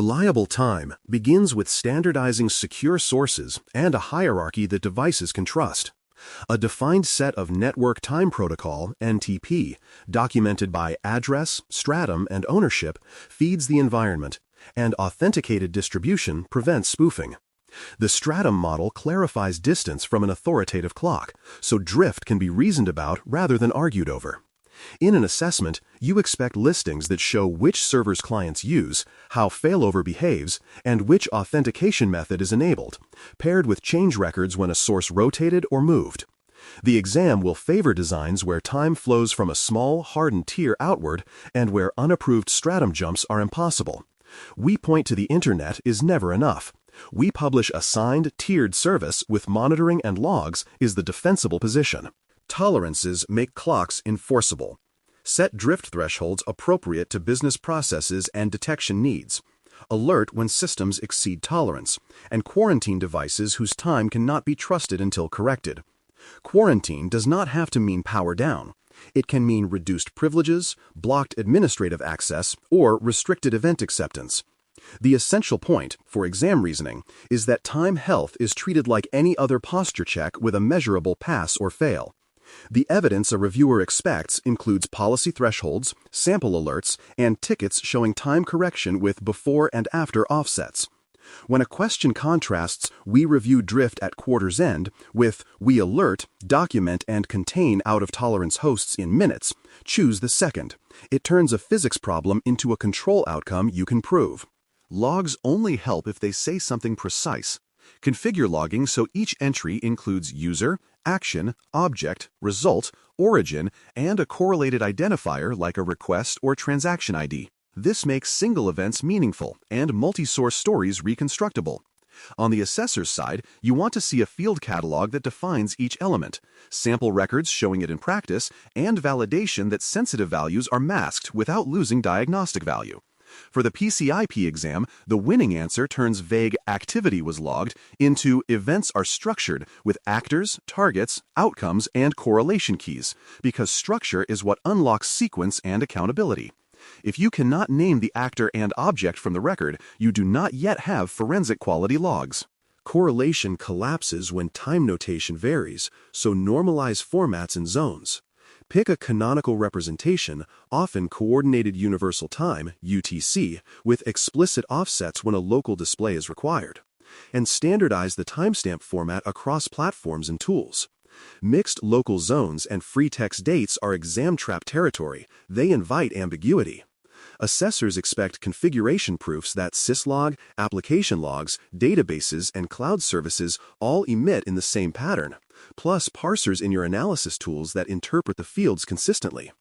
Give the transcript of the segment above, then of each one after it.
Reliable time begins with standardizing secure sources and a hierarchy that devices can trust. A defined set of Network Time Protocol (NTP), documented by address, stratum, and ownership, feeds the environment, and authenticated distribution prevents spoofing. The stratum model clarifies distance from an authoritative clock, so drift can be reasoned about rather than argued over. In an assessment, you expect listings that show which servers clients use, how failover behaves, and which authentication method is enabled, paired with change records when a source rotated or moved. The exam will favor designs where time flows from a small, hardened tier outward and where unapproved stratum jumps are impossible. We point to the internet is never enough. We publish a signed, tiered service with monitoring and logs is the defensible position. Tolerances make clocks enforceable. Set drift thresholds appropriate to business processes and detection needs. Alert when systems exceed tolerance, and quarantine devices whose time cannot be trusted until corrected. Quarantine does not have to mean power down. It can mean reduced privileges, blocked administrative access, or restricted event acceptance. The essential point, for exam reasoning, is that time health is treated like any other posture check with a measurable pass or fail. The evidence a reviewer expects includes policy thresholds, sample alerts, and tickets showing time correction with before and after offsets. When a question contrasts "we review drift at quarter's end" with "we alert, document, and contain out-of-tolerance hosts in minutes," choose the second. It turns a physics problem into a control outcome you can prove. Logs only help if they say something precise. Configure logging so each entry includes user, action, object, result, origin, and a correlated identifier like a request or transaction ID. This makes single events meaningful and multi-source stories reconstructible. On the assessor's side, you want to see a field catalog that defines each element, sample records showing it in practice, and validation that sensitive values are masked without losing diagnostic value. For the PCIP exam, the winning answer turns vague "activity was logged" into "events are structured with actors, targets, outcomes, and correlation keys," because structure is what unlocks sequence and accountability. If you cannot name the actor and object from the record, you do not yet have forensic quality logs. Correlation collapses when time notation varies, so normalize formats and zones. Pick a canonical representation, often Coordinated Universal Time (UTC), with explicit offsets when a local display is required. And standardize the timestamp format across platforms and tools. Mixed local zones and free text dates are exam trap territory. They invite ambiguity. Assessors expect configuration proofs that syslog, application logs, databases, and cloud services all emit in the same pattern, plus parsers in your analysis tools that interpret the fields consistently.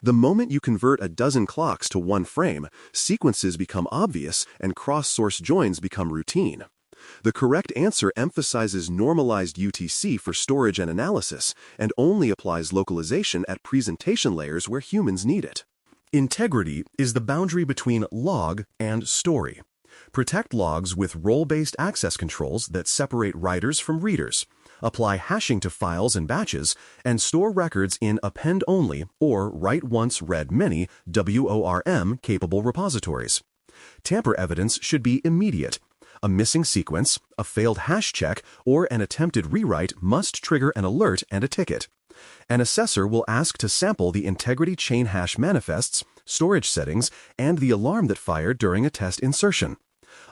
The moment you convert a dozen clocks to one frame, sequences become obvious and cross-source joins become routine. The correct answer emphasizes normalized UTC for storage and analysis and only applies localization at presentation layers where humans need it. Integrity is the boundary between log and story. Protect logs with role-based access controls that separate writers from readers, apply hashing to files and batches, and store records in append-only or write-once-read-many WORM-capable repositories. Tamper evidence should be immediate. A missing sequence, a failed hash check, or an attempted rewrite must trigger an alert and a ticket. An assessor will ask to sample the integrity chain hash manifests, storage settings, and the alarm that fired during a test insertion.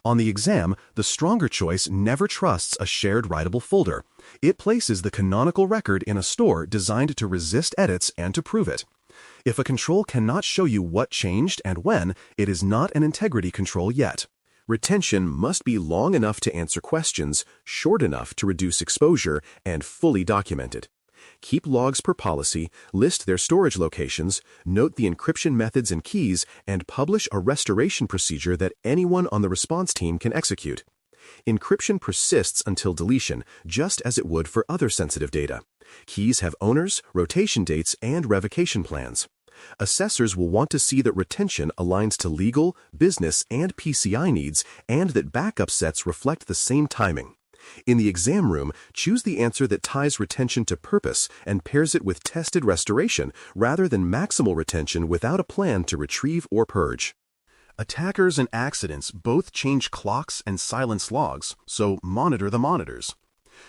On the exam, the stronger choice never trusts a shared writable folder. It places the canonical record in a store designed to resist edits and to prove it. If a control cannot show you what changed and when, it is not an integrity control yet. Retention must be long enough to answer questions, short enough to reduce exposure, and fully documented. Keep logs per policy, list their storage locations, note the encryption methods and keys, and publish a restoration procedure that anyone on the response team can execute. Encryption persists until deletion, just as it would for other sensitive data. Keys have owners, rotation dates, and revocation plans. Assessors will want to see that retention aligns to legal, business, and PCI needs, and that backup sets reflect the same timing. In the exam room, choose the answer that ties retention to purpose and pairs it with tested restoration rather than maximal retention without a plan to retrieve or purge. Attackers and accidents both change clocks and silence logs, so monitor the monitors.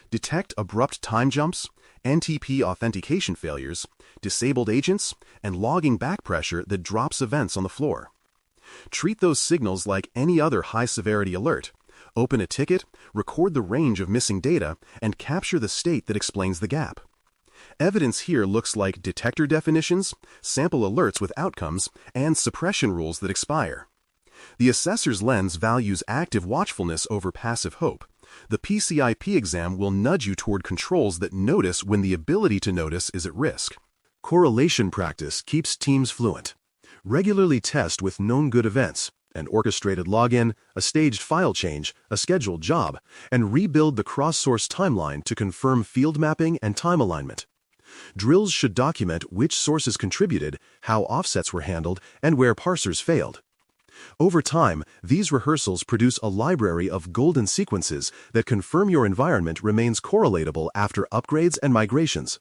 Detect abrupt time jumps, NTP authentication failures, disabled agents, and logging back pressure that drops events on the floor. Treat those signals like any other high-severity alert. Open a ticket, record the range of missing data, and capture the state that explains the gap. Evidence here looks like detector definitions, sample alerts with outcomes, and suppression rules that expire. The assessor's lens values active watchfulness over passive hope. The PCIP exam will nudge you toward controls that notice when the ability to notice is at risk. Correlation practice keeps teams fluent. Regularly test with known good events, an orchestrated login, a staged file change, a scheduled job, and rebuild the cross-source timeline to confirm field mapping and time alignment. Drills should document which sources contributed, how offsets were handled, and where parsers failed. Over time, these rehearsals produce a library of golden sequences that confirm your environment remains correlatable after upgrades and migrations.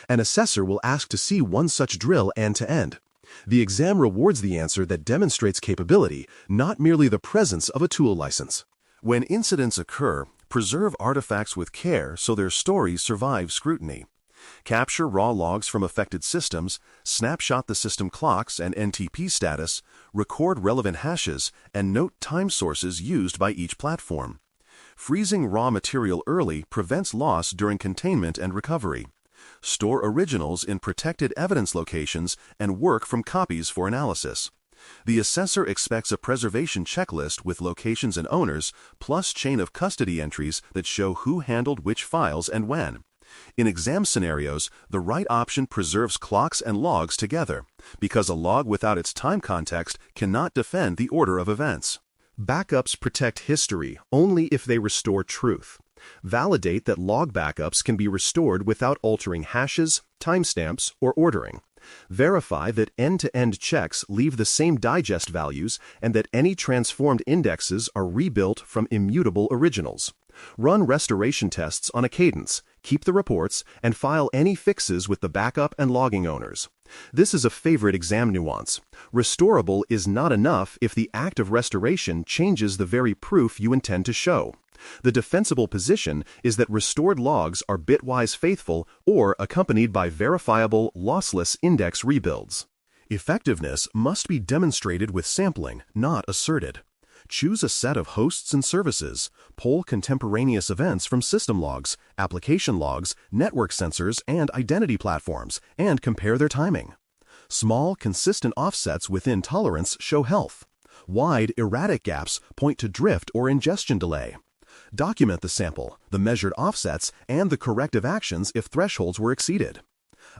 An assessor will ask to see one such drill end-to-end. The exam rewards the answer that demonstrates capability, not merely the presence of a tool license. When incidents occur, preserve artifacts with care so their stories survive scrutiny. Capture raw logs from affected systems, snapshot the system clocks and NTP status, record relevant hashes, and note time sources used by each platform. Freezing raw material early prevents loss during containment and recovery. Store originals in protected evidence locations and work from copies for analysis. The assessor expects a preservation checklist with locations and owners, plus chain of custody entries that show who handled which files and when. In exam scenarios, the right option preserves clocks and logs together, because a log without its time context cannot defend the order of events. Backups protect history only if they restore truth. Validate that log backups can be restored without altering hashes, timestamps, or ordering. Verify that end-to-end checks leave the same digest values and that any transformed indexes are rebuilt from immutable originals. Run restoration tests on a cadence, keep the reports, and file any fixes with the backup and logging owners. This is a favorite exam nuance. Restorable is not enough if the act of restoration changes the very proof you intend to show. The defensible position is that restored logs are bitwise faithful or accompanied by verifiable, lossless index rebuilds. Effectiveness must be demonstrated with sampling, not asserted. Choose a set of hosts and services, pull contemporaneous events from system logs, application logs, network sensors, and identity platforms, and compare their timing. Small, consistent offsets within tolerance show health. Wide, erratic gaps point to drift or ingestion delay. Document the sample, the measured offsets, and the corrective actions if thresholds were exceeded.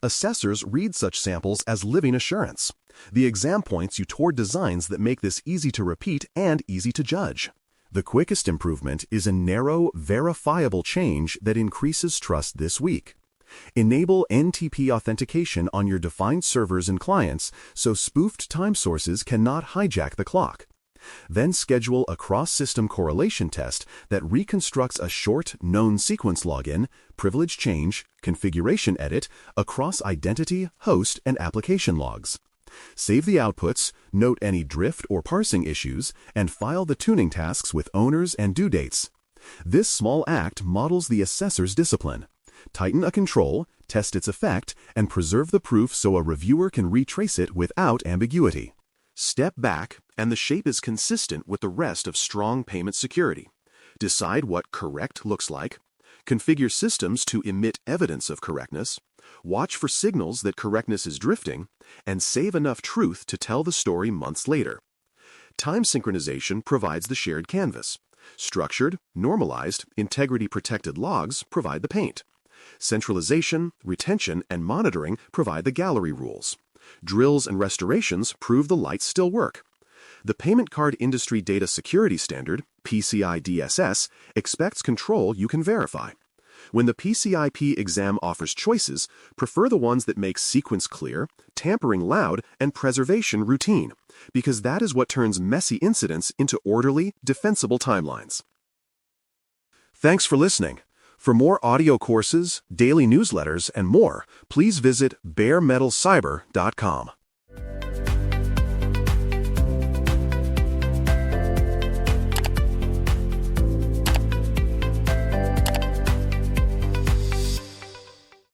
Assessors read such samples as living assurance. The exam points you toward designs that make this easy to repeat and easy to judge. The quickest improvement is a narrow, verifiable change that increases trust this week. Enable NTP authentication on your defined servers and clients so spoofed time sources cannot hijack the clock. Then schedule a cross-system correlation test that reconstructs a short, known sequence login, privilege change, configuration edit across identity, host, and application logs. Save the outputs, note any drift or parsing issues, and file the tuning tasks with owners and due dates. This small act models the assessor's discipline. Tighten a control, test its effect, and preserve the proof so a reviewer can retrace it without ambiguity. Step back, and the shape is consistent with the rest of strong payment security. Decide what correct looks like. Configure systems to emit evidence of correctness. Watch for signals that correctness is drifting, and save enough truth to tell the story months later. Time synchronization provides the shared canvas. Structured, normalized, integrity-protected logs provide the paint. Centralization, retention, and monitoring provide the gallery rules. Drills and restorations prove the lights still work. The Payment Card Industry Data Security Standard, PCI DSS, expects control you can verify. When the PCIP exam offers choices, prefer the ones that make sequence clear, tampering loud, and preservation routine, because that is what turns messy incidents into orderly, defensible timelines. Thanks for listening. For more audio courses, daily newsletters, and more, please visit baremetalcyber.com.